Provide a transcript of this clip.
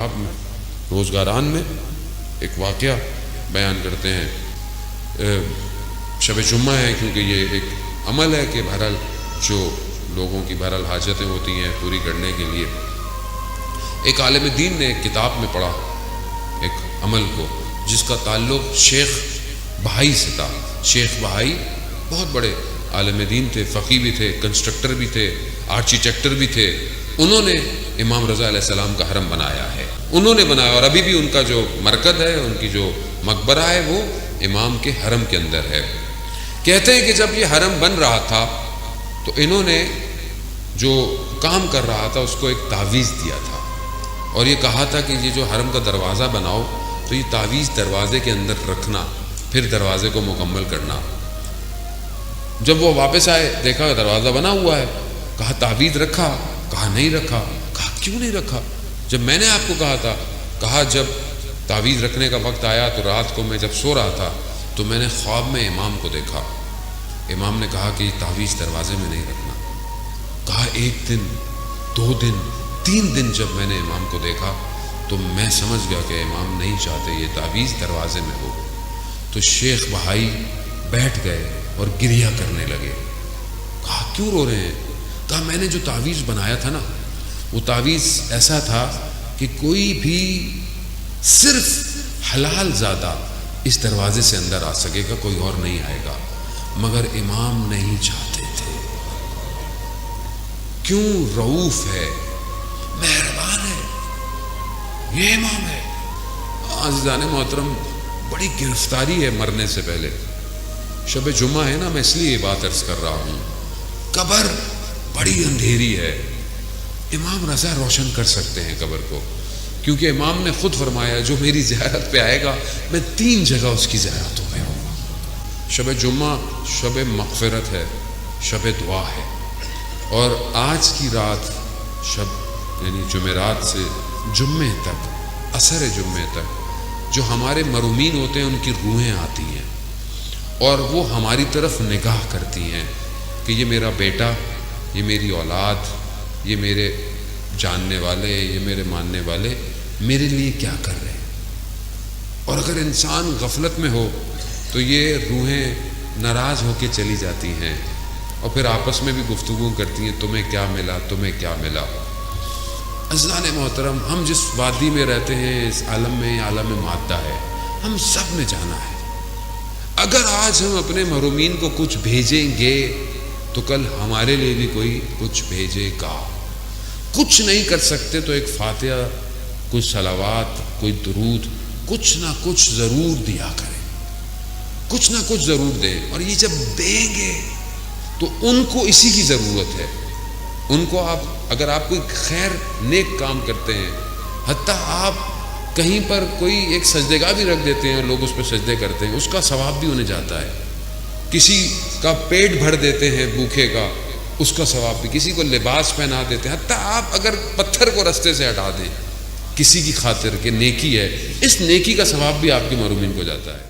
آپ میں روزگاران میں ایک واقعہ بیان کرتے ہیں۔ شب جمعہ ہے، کیونکہ یہ ایک عمل ہے کہ بہرحال جو لوگوں کی بہرحال حاجتیں ہوتی ہیں پوری کرنے کے لیے ایک عالم دین نے ایک کتاب میں پڑھا ایک عمل کو جس کا تعلق شیخ بہائی سے تھا۔ شیخ بہائی بہت بڑے عالم دین تھے، فقی بھی تھے، کنسٹرکٹر بھی تھے، آرکیٹیکٹر بھی تھے۔ انہوں نے امام رضا علیہ السلام کا حرم بنایا ہے، انہوں نے بنایا، اور ابھی بھی ان کا جو مرکز ہے، ان کی جو مقبرہ ہے، وہ امام کے حرم کے اندر ہے۔ کہتے ہیں کہ جب یہ حرم بن رہا تھا تو انہوں نے جو کام کر رہا تھا اس کو ایک تعویذ دیا تھا، اور یہ کہا تھا کہ یہ جو حرم کا دروازہ بناؤ تو یہ تعویذ دروازے کے اندر رکھنا، پھر دروازے کو مکمل کرنا۔ جب وہ واپس آئے دیکھا دروازہ بنا ہوا ہے، کہا تعویذ رکھا؟ کہا نہیں رکھا۔ کہا کیوں نہیں رکھا؟ جب میں نے آپ کو کہا تھا۔ کہا جب تعویذ رکھنے کا وقت آیا تو رات کو میں جب سو رہا تھا تو میں نے خواب میں امام کو دیکھا۔ امام نے کہا کہ یہ تعویذ دروازے میں نہیں رکھنا۔ کہا ایک دن، 2 دن، 3 دن جب میں نے امام کو دیکھا تو میں سمجھ گیا کہ امام نہیں چاہتے یہ تعویذ دروازے میں ہو۔ تو شیخ بہائی بیٹھ گئے اور گریہ کرنے لگے۔ کہا کیوں رو رہے ہیں؟ کہا میں نے جو تعویذ بنایا تھا نا، وہ تعویذ ایسا تھا کہ کوئی بھی صرف حلال زادہ اس دروازے سے اندر آ سکے گا، کوئی اور نہیں آئے گا، مگر امام نہیں چاہتے تھے۔ کیوں؟ رؤوف ہے، مہربان ہے، یہ امام ہے۔ عزیزان محترم، بڑی گرفتاری ہے مرنے سے پہلے۔ شب جمعہ ہے نا، میں اس لیے یہ بات عرض کر رہا ہوں۔ قبر بڑی اندھیری ہے، امام رضا روشن کر سکتے ہیں قبر کو، کیونکہ امام نے خود فرمایا جو میری زیارت پہ آئے گا میں 3 جگہ اس کی زیارتوں میں ہوں گا۔ شب جمعہ شب مغفرت ہے، شب دعا ہے، اور آج کی رات شب یعنی جمعرات سے جمعے تک، عصر جمعے تک جو ہمارے مرومین ہوتے ہیں ان کی روحیں آتی ہیں اور وہ ہماری طرف نگاہ کرتی ہیں کہ یہ میرا بیٹا، یہ میری اولاد، یہ میرے جاننے والے، یہ میرے ماننے والے میرے لیے کیا کر رہے ہیں۔ اور اگر انسان غفلت میں ہو تو یہ روحیں ناراض ہو کے چلی جاتی ہیں اور پھر آپس میں بھی گفتگو کرتی ہیں، تمہیں کیا ملا، تمہیں کیا ملا۔ عزیزان محترم، ہم جس وادی میں رہتے ہیں اس عالم میں، عالم مادہ ہے، ہم سب نے جانا ہے۔ اگر آج ہم اپنے محرومین کو کچھ بھیجیں گے تو کل ہمارے لیے بھی کوئی کچھ بھیجے گا۔ کچھ نہیں کر سکتے تو ایک فاتحہ، کوئی صلوات، کوئی درود، کچھ نہ کچھ ضرور دیا کریں، کچھ نہ کچھ ضرور دیں۔ اور یہ جب دیں گے تو ان کو اسی کی ضرورت ہے۔ ان کو اگر آپ کوئی خیر نیک کام کرتے ہیں، حتیٰ آپ کہیں پر کوئی ایک سجدے گاہ بھی رکھ دیتے ہیں اور لوگ اس پہ سجدے کرتے ہیں، اس کا ثواب بھی انہیں جاتا ہے۔ کسی کا پیٹ بھر دیتے ہیں بھوکے کا، اس کا ثواب بھی، کسی کو لباس پہنا دیتے ہیں، حتیٰ آپ اگر پتھر کو رستے سے ہٹا دیں کسی کی خاطر کہ نیکی ہے، اس نیکی کا ثواب بھی آپ کے محرومین کو جاتا ہے۔